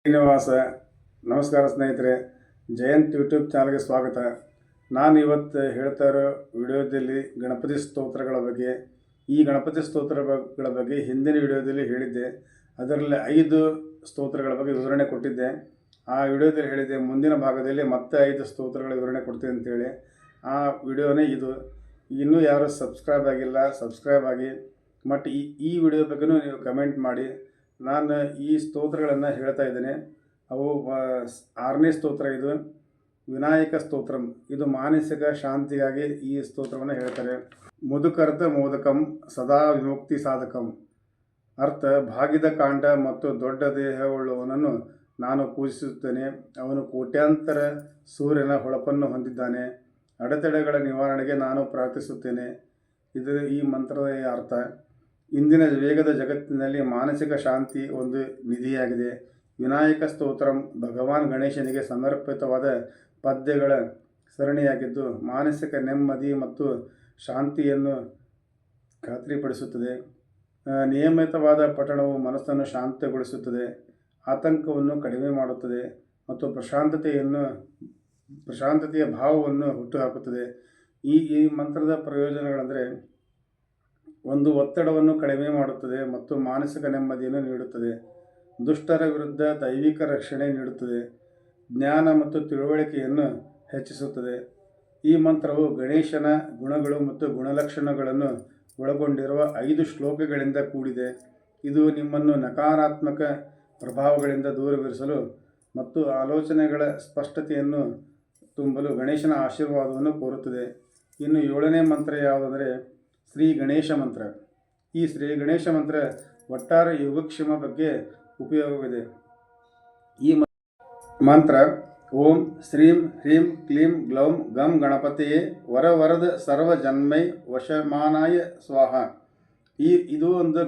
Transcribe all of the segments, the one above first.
ಶ್ರೀನಿವಾಸ. ನಮಸ್ಕಾರ ಸ್ನೇಹಿತರೆ, ಜಯಂತ್ ಯೂಟ್ಯೂಬ್ ಚಾನಲ್ಗೆ ಸ್ವಾಗತ. ನಾನು ಇವತ್ತು ಹೇಳ್ತಾ ಇರೋ ವಿಡಿಯೋದಲ್ಲಿ ಗಣಪತಿ ಸ್ತೋತ್ರಗಳ ಬಗ್ಗೆ, ಈ ಗಣಪತಿ ಸ್ತೋತ್ರಗಳ ಬಗ್ಗೆ ಹಿಂದಿನ ವಿಡಿಯೋದಲ್ಲಿ ಹೇಳಿದ್ದೆ. ಅದರಲ್ಲಿ 5 ಸ್ತೋತ್ರಗಳ ಬಗ್ಗೆ ವಿವರಣೆ ಕೊಟ್ಟಿದ್ದೆ. ಆ ವಿಡಿಯೋದಲ್ಲಿ ಹೇಳಿದ್ದೆ ಮುಂದಿನ ಭಾಗದಲ್ಲಿ ಮತ್ತೆ 5 ಸ್ತೋತ್ರಗಳ ವಿವರಣೆ ಕೊಡ್ತೀನಿ ಅಂತೇಳಿ. ಆ ವಿಡಿಯೋನೇ ಇದು. ಇನ್ನೂ ಯಾರು ಸಬ್ಸ್ಕ್ರೈಬ್ ಆಗಿಲ್ಲ, ಸಬ್ಸ್ಕ್ರೈಬ್ ಆಗಿ. ಮತ್ತು ಈ ವಿಡಿಯೋ ಬಗ್ಗೆನೂ ನೀವು ಕಮೆಂಟ್ ಮಾಡಿ. ನಾನು ಈ ಸ್ತೋತ್ರಗಳನ್ನು ಹೇಳ್ತಾ ಇದ್ದೇನೆ. ಅವು 6ನೇ ಸ್ತೋತ್ರ ಇದು ವಿನಾಯಕ ಸ್ತೋತ್ರಂ. ಇದು ಮಾನಸಿಕ ಶಾಂತಿಗಾಗಿ ಈ ಸ್ತೋತ್ರವನ್ನು ಹೇಳ್ತಾರೆ. ಮುದುಕರ್ತ ಮೋದಕಂ ಸದಾ ವಿಮುಕ್ತಿ ಸಾಧಕಂ. ಅರ್ಥ: ಭಾಗಿದ ಕಾಂಡ ಮತ್ತು ದೊಡ್ಡ ದೇಹವುಳ್ಳವನನ್ನು ನಾನು ಪೂಜಿಸುತ್ತೇನೆ. ಅವನು ಕೋಟ್ಯಾಂತರ ಸೂರ್ಯನ ಹೊಳಪನ್ನು ಹೊಂದಿದ್ದಾನೆ. ಅಡೆತಡೆಗಳ ನಿವಾರಣೆಗೆ ನಾನು ಪ್ರಾರ್ಥಿಸುತ್ತೇನೆ. ಇದು ಈ ಮಂತ್ರದ ಅರ್ಥ. ಇಂದಿನ ವೇಗದ ಜಗತ್ತಿನಲ್ಲಿ ಮಾನಸಿಕ ಶಾಂತಿ ಒಂದು ನಿಧಿಯಾಗಿದೆ. ವಿನಾಯಕ ಸ್ತೋತ್ರಂ ಭಗವಾನ್ ಗಣೇಶನಿಗೆ ಸಮರ್ಪಿತವಾದ ಪದ್ಯಗಳ ಸರಣಿಯಾಗಿದ್ದು, ಮಾನಸಿಕ ನೆಮ್ಮದಿ ಮತ್ತು ಶಾಂತಿಯನ್ನು ಖಾತ್ರಿಪಡಿಸುತ್ತದೆ. ನಿಯಮಿತವಾದ ಪಠಣವು ಮನಸ್ಸನ್ನು ಶಾಂತಗೊಳಿಸುತ್ತದೆ, ಆತಂಕವನ್ನು ಕಡಿಮೆ ಮಾಡುತ್ತದೆ ಮತ್ತು ಪ್ರಶಾಂತತೆಯ ಭಾವವನ್ನು ಹುಟ್ಟುಹಾಕುತ್ತದೆ. ಈ ಮಂತ್ರದ ಪ್ರಯೋಜನಗಳೆಂದರೆ: ಒಂದು, ಒತ್ತಡವನ್ನು ಕಡಿಮೆ ಮಾಡುತ್ತದೆ ಮತ್ತು ಮಾನಸಿಕ ನೆಮ್ಮದಿಯನ್ನು ನೀಡುತ್ತದೆ. ದುಷ್ಟರ ವಿರುದ್ಧ ದೈವಿಕ ರಕ್ಷಣೆ ನೀಡುತ್ತದೆ. ಜ್ಞಾನ ಮತ್ತು ತಿಳುವಳಿಕೆಯನ್ನು ಹೆಚ್ಚಿಸುತ್ತದೆ. ಈ ಮಂತ್ರವು ಗಣೇಶನ ಗುಣಗಳು ಮತ್ತು ಗುಣಲಕ್ಷಣಗಳನ್ನು ಒಳಗೊಂಡಿರುವ 5 ಶ್ಲೋಕಗಳಿಂದ ಕೂಡಿದೆ. ಇದು ನಿಮ್ಮನ್ನು ನಕಾರಾತ್ಮಕ ಪ್ರಭಾವಗಳಿಂದ ದೂರವಿರಿಸಲು ಮತ್ತು ಆಲೋಚನೆಗಳ ಸ್ಪಷ್ಟತೆಯನ್ನು ತುಂಬಲು ಗಣೇಶನ ಆಶೀರ್ವಾದವನ್ನು ಕೋರುತ್ತದೆ. ಇನ್ನು 7ನೇ ಮಂತ್ರ ಯಾವುದೆಂದರೆ ಶ್ರೀ ಗಣೇಶ ಮಂತ್ರ. ಈ ಶ್ರೀ ಗಣೇಶ ಮಂತ್ರ ಒಟ್ಟಾರೆ ಯೋಗಕ್ಷೇಮ ಬಗ್ಗೆ ಉಪಯೋಗವಿದೆ. ಈ ಮಂತ್ರ ಓಂ ಶ್ರೀಂ ಹ್ರೀಂ ಕ್ಲೀಂ ಗ್ಲೌಂ ಗಂ ಗಣಪತಿಯೇ ವರವರದ ಸರ್ವ ಜನ್ಮೈ ವಶಮಾನಾಯ ಸ್ವಾಹ. ಇದು ಒಂದು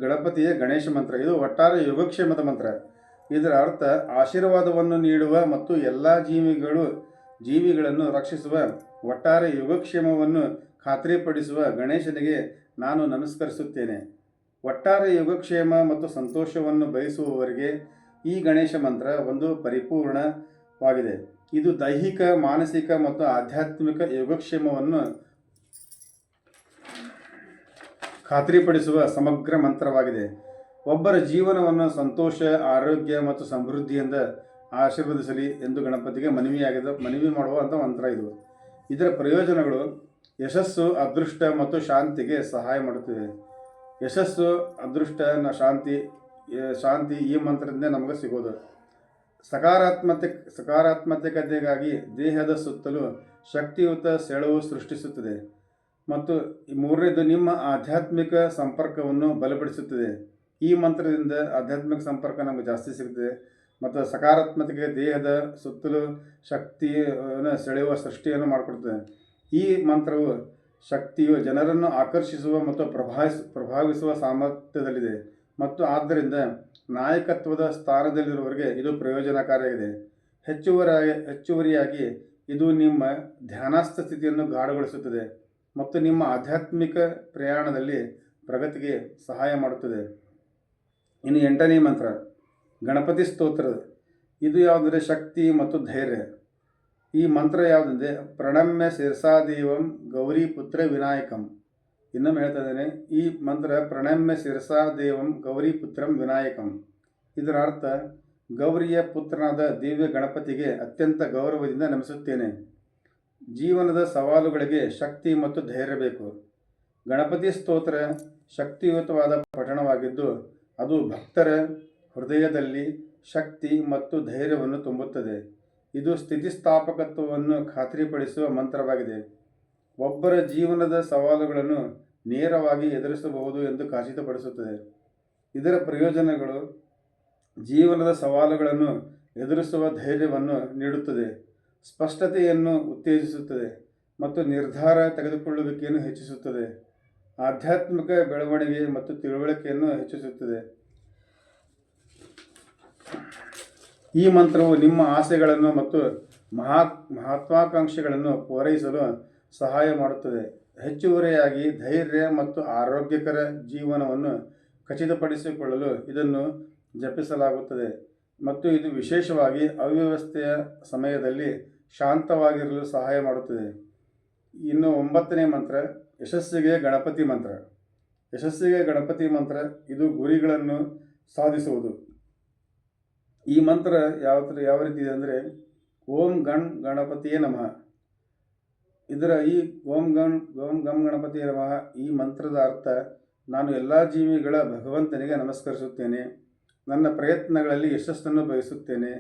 ಗಣಪತಿಯ ಗಣೇಶ ಮಂತ್ರ. ಇದು ಒಟ್ಟಾರೆ ಯೋಗಕ್ಷೇಮದ ಮಂತ್ರ. ಇದರ ಅರ್ಥ ಆಶೀರ್ವಾದವನ್ನು ನೀಡುವ ಮತ್ತು ಎಲ್ಲ ಜೀವಿಗಳನ್ನು ರಕ್ಷಿಸುವ, ಒಟ್ಟಾರೆ ಯೋಗಕ್ಷೇಮವನ್ನು ಖಾತ್ರಿಪಡಿಸುವ ಗಣೇಶನಿಗೆ ನಾನು ನಮಸ್ಕರಿಸುತ್ತೇನೆ. ಒಟ್ಟಾರೆ ಯೋಗಕ್ಷೇಮ ಮತ್ತು ಸಂತೋಷವನ್ನು ಬಯಸುವವರಿಗೆ ಈ ಗಣೇಶ ಮಂತ್ರ ಒಂದು ಪರಿಪೂರ್ಣವಾಗಿದೆ. ಇದು ದೈಹಿಕ, ಮಾನಸಿಕ ಮತ್ತು ಆಧ್ಯಾತ್ಮಿಕ ಯೋಗಕ್ಷೇಮವನ್ನು ಖಾತ್ರಿಪಡಿಸುವ ಸಮಗ್ರ ಮಂತ್ರವಾಗಿದೆ. ಒಬ್ಬರ ಜೀವನವನ್ನು ಸಂತೋಷ, ಆರೋಗ್ಯ ಮತ್ತು ಸಮೃದ್ಧಿಯಿಂದ ಆಶೀರ್ವದಿಸಲಿ ಎಂದು ಗಣಪತಿಗೆ ಮನವಿ ಮಾಡುವಂಥ ಮಂತ್ರ ಇದು. ಇದರ ಪ್ರಯೋಜನಗಳು: ಯಶಸ್ಸು, ಅದೃಷ್ಟ ಮತ್ತು ಶಾಂತಿಗೆ ಸಹಾಯ ಮಾಡುತ್ತದೆ. ಯಶಸ್ಸು, ಅದೃಷ್ಟ, ಶಾಂತಿ ಈ ಮಂತ್ರದಿಂದ ನಮಗೆ ಸಿಗೋದು. ಸಕಾರಾತ್ಮಕತೆಗಾಗಿ ದೇಹದ ಸುತ್ತಲೂ ಶಕ್ತಿಯುತ ಸೆಳವು ಸೃಷ್ಟಿಸುತ್ತದೆ. ಮತ್ತು 3ನೇದು, ನಿಮ್ಮ ಆಧ್ಯಾತ್ಮಿಕ ಸಂಪರ್ಕವನ್ನು ಬಲಪಡಿಸುತ್ತದೆ. ಈ ಮಂತ್ರದಿಂದ ಆಧ್ಯಾತ್ಮಿಕ ಸಂಪರ್ಕ ನಮಗೆ ಜಾಸ್ತಿ ಸಿಗ್ತದೆ. ಮತ್ತು ಸಕಾರಾತ್ಮಕತೆಗೆ ದೇಹದ ಸುತ್ತಲೂ ಶಕ್ತಿಯನ್ನು ಸೆಳೆಯುವ ಸೃಷ್ಟಿಯನ್ನು ಮಾಡಿಕೊಡ್ತದೆ. ಈ ಮಂತ್ರವು ಶಕ್ತಿಯು ಜನರನ್ನು ಆಕರ್ಷಿಸುವ ಮತ್ತು ಪ್ರಭಾವಿಸುವ ಸಾಮರ್ಥ್ಯದಲ್ಲಿದೆ ಮತ್ತು ಆದ್ದರಿಂದ ನಾಯಕತ್ವದ ಸ್ಥಾನದಲ್ಲಿರುವವರಿಗೆ ಇದು ಪ್ರಯೋಜನಕಾರಿಯಾಗಿದೆ. ಹೆಚ್ಚುವರಿಯಾಗಿ ಇದು ನಿಮ್ಮ ಧ್ಯಾನಸ್ಥ ಸ್ಥಿತಿಯನ್ನು ಗಾಢಗೊಳಿಸುತ್ತದೆ ಮತ್ತು ನಿಮ್ಮ ಆಧ್ಯಾತ್ಮಿಕ ಪ್ರಯಾಣದಲ್ಲಿ ಪ್ರಗತಿಗೆ ಸಹಾಯ ಮಾಡುತ್ತದೆ. ಇನ್ನು 8ನೇ ಮಂತ್ರ ಗಣಪತಿ ಸ್ತೋತ್ರ. ಇದು ಯಾವುದಂದರೆ ಶಕ್ತಿ ಮತ್ತು ಧೈರ್ಯ. ಈ ಮಂತ್ರ ಯಾವುದಂದರೆ ಪ್ರಣಮ್ಯ ಶಿರಸಾದೇವಂ ಗೌರಿಪುತ್ರ ವಿನಾಯಕಂ. ಇನ್ನೊಮ್ಮೆ ಹೇಳ್ತಾ ಇದ್ದೇನೆ, ಈ ಮಂತ್ರ ಪ್ರಣಮ್ಯ ಶಿರಸಾದೇವಂ ಗೌರಿಪುತ್ರಂ ವಿನಾಯಕಂ. ಇದರ ಅರ್ಥ: ಗೌರಿಯ ಪುತ್ರನಾದ ದಿವ್ಯ ಗಣಪತಿಗೆ ಅತ್ಯಂತ ಗೌರವದಿಂದ ನಮಿಸುತ್ತೇನೆ. ಜೀವನದ ಸವಾಲುಗಳಿಗೆ ಶಕ್ತಿ ಮತ್ತು ಧೈರ್ಯ ಬೇಕು. ಗಣಪತಿ ಸ್ತೋತ್ರ ಶಕ್ತಿಯುತವಾದ ಪಠಣವಾಗಿದ್ದು, ಅದು ಭಕ್ತರ ಹೃದಯದಲ್ಲಿ ಶಕ್ತಿ ಮತ್ತು ಧೈರ್ಯವನ್ನು ತುಂಬುತ್ತದೆ. ಇದು ಸ್ಥಿತಿಸ್ಥಾಪಕತ್ವವನ್ನು ಖಾತ್ರಿಪಡಿಸುವ ಮಂತ್ರವಾಗಿದೆ. ಒಬ್ಬರ ಜೀವನದ ಸವಾಲುಗಳನ್ನು ನೇರವಾಗಿ ಎದುರಿಸಬಹುದು ಎಂದು ಖಚಿತಪಡಿಸುತ್ತದೆ. ಇದರ ಪ್ರಯೋಜನಗಳು: ಜೀವನದ ಸವಾಲುಗಳನ್ನು ಎದುರಿಸುವ ಧೈರ್ಯವನ್ನು ನೀಡುತ್ತದೆ, ಸ್ಪಷ್ಟತೆಯನ್ನು ಉತ್ತೇಜಿಸುತ್ತದೆ ಮತ್ತು ನಿರ್ಧಾರ ತೆಗೆದುಕೊಳ್ಳುವಿಕೆಯನ್ನು ಹೆಚ್ಚಿಸುತ್ತದೆ. ಆಧ್ಯಾತ್ಮಿಕ ಬೆಳವಣಿಗೆ ಮತ್ತು ತಿಳುವಳಿಕೆಯನ್ನು ಹೆಚ್ಚಿಸುತ್ತದೆ. ಈ ಮಂತ್ರವು ನಿಮ್ಮ ಆಸೆಗಳನ್ನು ಮತ್ತು ಮಹತ್ವಾಕಾಂಕ್ಷೆಗಳನ್ನು ಪೂರೈಸಲು ಸಹಾಯ ಮಾಡುತ್ತದೆ. ಹೆಚ್ಚುವರಿಯಾಗಿ ಧೈರ್ಯ ಮತ್ತು ಆರೋಗ್ಯಕರ ಜೀವನವನ್ನು ಖಚಿತಪಡಿಸಿಕೊಳ್ಳಲು ಇದನ್ನು ಜಪಿಸಲಾಗುತ್ತದೆ. ಮತ್ತು ಇದು ವಿಶೇಷವಾಗಿ ಅವ್ಯವಸ್ಥೆಯ ಸಮಯದಲ್ಲಿ ಶಾಂತವಾಗಿರಲು ಸಹಾಯ ಮಾಡುತ್ತದೆ. ಇನ್ನು 9ನೇ ಮಂತ್ರ ಯಶಸ್ಸಿಗೆ ಗಣಪತಿ ಮಂತ್ರ. ಯಶಸ್ಸಿಗೆ ಗಣಪತಿ ಮಂತ್ರ ಇದು ಗುರಿಗಳನ್ನು ಸಾಧಿಸುವುದು. ಈ ಮಂತ್ರ ಯಾವ ರೀತಿ ಇದೆ ಅಂದರೆ ಓಂ ಗಣಪತಿಯೇ ನಮಃ. ಈ ಓಂ ಗಂ ಗಣಪತಿಯೇ ನಮಃ ಈ ಮಂತ್ರದ ಅರ್ಥ, ನಾನು ಎಲ್ಲ ಜೀವಿಗಳ ಭಗವಂತನಿಗೆ ನಮಸ್ಕರಿಸುತ್ತೇನೆ, ನನ್ನ ಪ್ರಯತ್ನಗಳಲ್ಲಿ ಯಶಸ್ಸನ್ನು ಬಯಸುತ್ತೇನೆ.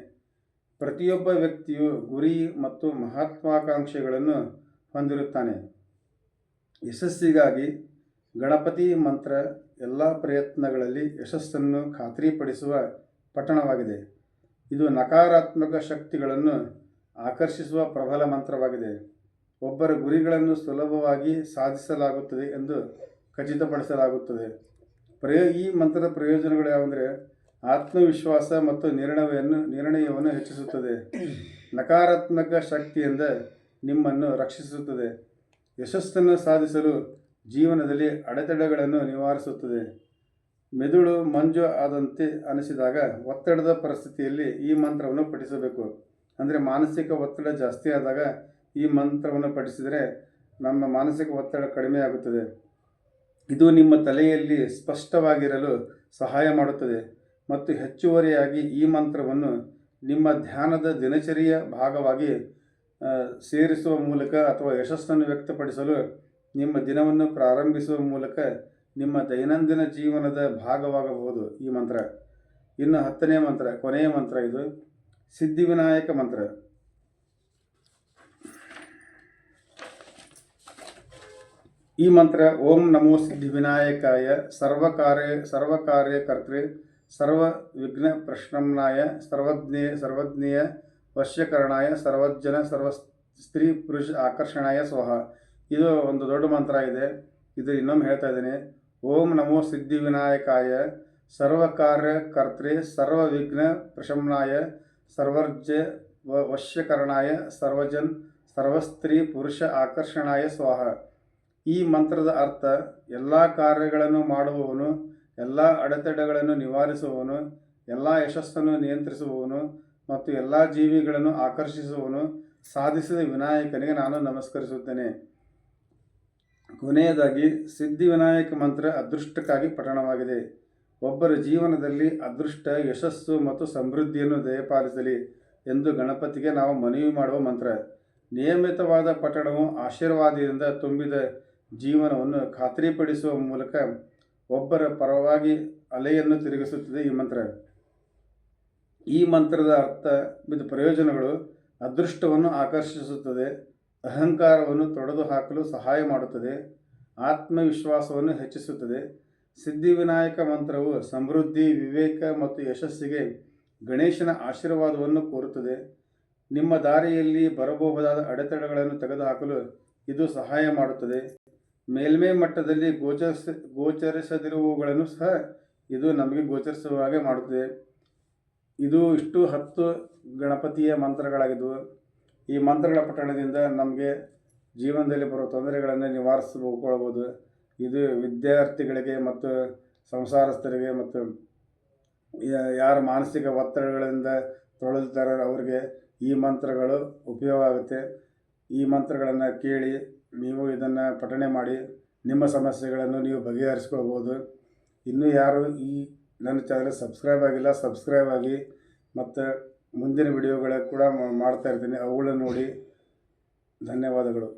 ಪ್ರತಿಯೊಬ್ಬ ವ್ಯಕ್ತಿಯು ಗುರಿ ಮತ್ತು ಮಹತ್ವಾಕಾಂಕ್ಷೆಗಳನ್ನು ಹೊಂದಿರುತ್ತಾನೆ. ಯಶಸ್ಸಿಗಾಗಿ ಗಣಪತಿ ಮಂತ್ರ ಎಲ್ಲ ಪ್ರಯತ್ನಗಳಲ್ಲಿ ಯಶಸ್ಸನ್ನು ಖಾತ್ರಿಪಡಿಸುವ ಪಠಣವಾಗಿದೆ. ಇದು ನಕಾರಾತ್ಮಕ ಶಕ್ತಿಗಳನ್ನು ಆಕರ್ಷಿಸುವ ಪ್ರಬಲ ಮಂತ್ರವಾಗಿದೆ. ಒಬ್ಬರ ಗುರಿಗಳನ್ನು ಸುಲಭವಾಗಿ ಸಾಧಿಸಲಾಗುತ್ತದೆ ಎಂದು ಖಚಿತಪಡಿಸಲಾಗುತ್ತದೆ. ಈ ಮಂತ್ರದ ಪ್ರಯೋಜನಗಳು ಯಾವೆಂದರೆ ಆತ್ಮವಿಶ್ವಾಸ ಮತ್ತು ನಿರ್ಣಯವನ್ನು ಹೆಚ್ಚಿಸುತ್ತದೆ. ನಕಾರಾತ್ಮಕ ಶಕ್ತಿಯಿಂದ ನಿಮ್ಮನ್ನು ರಕ್ಷಿಸುತ್ತದೆ. ಯಶಸ್ಸನ್ನು ಸಾಧಿಸಲು ಜೀವನದಲ್ಲಿ ಅಡೆತಡೆಗಳನ್ನು ನಿವಾರಿಸುತ್ತದೆ. ಮೆದುಳು ಮಂಜು ಆದಂತೆ ಅನಿಸಿದಾಗ ಒತ್ತಡದ ಪರಿಸ್ಥಿತಿಯಲ್ಲಿ ಈ ಮಂತ್ರವನ್ನು ಪಠಿಸಬೇಕು. ಅಂದರೆ ಮಾನಸಿಕ ಒತ್ತಡ ಜಾಸ್ತಿ ಆದಾಗ ಈ ಮಂತ್ರವನ್ನು ಪಠಿಸಿದರೆ ನಮ್ಮ ಮಾನಸಿಕ ಒತ್ತಡ ಕಡಿಮೆ ಆಗುತ್ತದೆ. ಇದು ನಿಮ್ಮ ತಲೆಯಲ್ಲಿ ಸ್ಪಷ್ಟವಾಗಿರಲು ಸಹಾಯ ಮಾಡುತ್ತದೆ. ಮತ್ತು ಹೆಚ್ಚುವರಿಯಾಗಿ ಈ ಮಂತ್ರವನ್ನು ನಿಮ್ಮ ಧ್ಯಾನದ ದಿನಚರಿಯ ಭಾಗವಾಗಿ ಸೇರಿಸುವ ಮೂಲಕ ಅಥವಾ ಯಶಸ್ಸನ್ನು ವ್ಯಕ್ತಪಡಿಸಲು ನಿಮ್ಮ ದಿನವನ್ನು ಪ್ರಾರಂಭಿಸುವ ಮೂಲಕ ನಿಮ್ಮ ದೈನಂದಿನ ಜೀವನದ ಭಾಗವಾಗಬಹುದು ಈ ಮಂತ್ರ. ಇನ್ನು 10ನೇ ಮಂತ್ರ, ಕೊನೆಯ ಮಂತ್ರ, ಇದು ಸಿದ್ಧಿವಿನಾಯಕ ಮಂತ್ರ. ಈ ಮಂತ್ರ ಓಂ ನಮೋ ಸಿದ್ಧಿವಿನಾಯಕಾಯ ಸರ್ವಕಾರ್ಯಕರ್ತೃ ಸರ್ವವಿಘ್ನ ಪ್ರಶಮನಾಯ ಸರ್ವಜ್ಞೇಯ ವಶ್ಯಕರಣಾಯ ಸರ್ವಜ್ಜನ ಸ್ತ್ರೀ ಪುರುಷ ಆಕರ್ಷಣಾಯ ಸ್ವಹ. ಇದು ಒಂದು ದೊಡ್ಡ ಮಂತ್ರ ಇದೆ. ಇದು ಇನ್ನೊಮ್ಮೆ ಹೇಳ್ತಾ ಇದ್ದೇನೆ. ಓಂ ನಮೋ ಸಿದ್ಧಿವಿನಾಯಕಾಯ ಸರ್ವಕಾರ್ಯಕರ್ತೃ ಸರ್ವವಿಘ್ನ ಪ್ರಶಮನಾಯ ಸರ್ವಜ್ಜ ವಶ್ಯಕರಣಾಯ ಸರ್ವಸ್ತ್ರೀ ಪುರುಷ ಆಕರ್ಷಣಾಯ ಸ್ವಾಹ. ಈ ಮಂತ್ರದ ಅರ್ಥ, ಎಲ್ಲ ಕಾರ್ಯಗಳನ್ನು ಮಾಡುವವನು, ಎಲ್ಲ ಅಡೆತಡೆಗಳನ್ನು ನಿವಾರಿಸುವವನು, ಎಲ್ಲ ಯಶಸ್ಸನ್ನು ನಿಯಂತ್ರಿಸುವವನು ಮತ್ತು ಎಲ್ಲ ಜೀವಿಗಳನ್ನು ಆಕರ್ಷಿಸುವವನು ಸಾಧಿಸಿದ ವಿನಾಯಕನಿಗೆ ನಾನು ನಮಸ್ಕರಿಸುತ್ತೇನೆ. ಕೊನೆಯದಾಗಿ ಸಿದ್ಧಿವಿನಾಯಕ ಮಂತ್ರ ಅದೃಷ್ಟಕ್ಕಾಗಿ ಪಠಣವಾಗಿದೆ. ಒಬ್ಬರ ಜೀವನದಲ್ಲಿ ಅದೃಷ್ಟ, ಯಶಸ್ಸು ಮತ್ತು ಸಮೃದ್ಧಿಯನ್ನು ದಯಪಾಲಿಸಲಿ ಎಂದು ಗಣಪತಿಗೆ ನಾವು ಮನವಿ ಮಾಡುವ ಮಂತ್ರ. ನಿಯಮಿತವಾದ ಪಠಣವು ಆಶೀರ್ವಾದದಿಂದ ತುಂಬಿದ ಜೀವನವನ್ನು ಖಾತ್ರಿಪಡಿಸುವ ಮೂಲಕ ಒಬ್ಬರ ಪರವಾಗಿ ಅಲೆಯನ್ನು ತಿರುಗಿಸುತ್ತದೆ ಈ ಮಂತ್ರ. ಈ ಮಂತ್ರದ ಅರ್ಥ ಮತ್ತು ಪ್ರಯೋಜನಗಳು: ಅದೃಷ್ಟವನ್ನು ಆಕರ್ಷಿಸುತ್ತದೆ, ಅಹಂಕಾರವನ್ನು ತೊಡೆದುಹಾಕಲು ಸಹಾಯ ಮಾಡುತ್ತದೆ, ಆತ್ಮವಿಶ್ವಾಸವನ್ನು ಹೆಚ್ಚಿಸುತ್ತದೆ. ಸಿದ್ಧಿವಿನಾಯಕ ಮಂತ್ರವು ಸಮೃದ್ಧಿ, ವಿವೇಕ ಮತ್ತು ಯಶಸ್ಸಿಗೆ ಗಣೇಶನ ಆಶೀರ್ವಾದವನ್ನು ಕೋರುತ್ತದೆ. ನಿಮ್ಮ ದಾರಿಯಲ್ಲಿ ಬರಬಹುದಾದ ಅಡೆತಡೆಗಳನ್ನು ತೆಗೆದುಹಾಕಲು ಇದು ಸಹಾಯ ಮಾಡುತ್ತದೆ. ಮೇಲ್ಮೈ ಮಟ್ಟದಲ್ಲಿ ಗೋಚರಿಸದಿರುವವುಗಳನ್ನು ಸಹ ಇದು ನಮಗೆ ಗೋಚರಿಸುವ ಹಾಗೆ ಮಾಡುತ್ತದೆ. ಇಷ್ಟು 10 ಗಣಪತಿಯ ಮಂತ್ರಗಳಾಗಿದ್ದವು. ಈ ಮಂತ್ರಗಳ ಪಠಣದಿಂದ ನಮಗೆ ಜೀವನದಲ್ಲಿ ಬರುವ ತೊಂದರೆಗಳನ್ನು ನಿವಾರಿಸಿಕೊಳ್ಳಬಹುದು. ಇದು ವಿದ್ಯಾರ್ಥಿಗಳಿಗೆ ಮತ್ತು ಸಂಸಾರಸ್ಥರಿಗೆ ಮತ್ತು ಯಾರು ಮಾನಸಿಕ ಒತ್ತಡಗಳಿಂದ ತೊಳಲ್ತಾರೆ ಅವರಿಗೆ ಈ ಮಂತ್ರಗಳು ಉಪಯೋಗ ಆಗುತ್ತೆ. ಈ ಮಂತ್ರಗಳನ್ನು ಕೇಳಿ ನೀವು ಇದನ್ನು ಪಠಣೆ ಮಾಡಿ ನಿಮ್ಮ ಸಮಸ್ಯೆಗಳನ್ನು ನೀವು ಬಗೆಹರಿಸ್ಕೊಳ್ಬೋದು. ಇನ್ನೂ ಯಾರು ಈ ನನ್ನ ಚಾನಲ್ ಸಬ್ಸ್ಕ್ರೈಬ್ ಆಗಿಲ್ಲ, ಸಬ್ಸ್ಕ್ರೈಬ್ ಆಗಿ. ಮತ್ತು ಮುಂದಿನ ವಿಡಿಯೋಗಳ ಕೂಡ ಮಾಡ್ತಾ ಇರ್ತೀನಿ, ಅವುಗಳನ್ನು ನೋಡಿ. ಧನ್ಯವಾದಗಳು.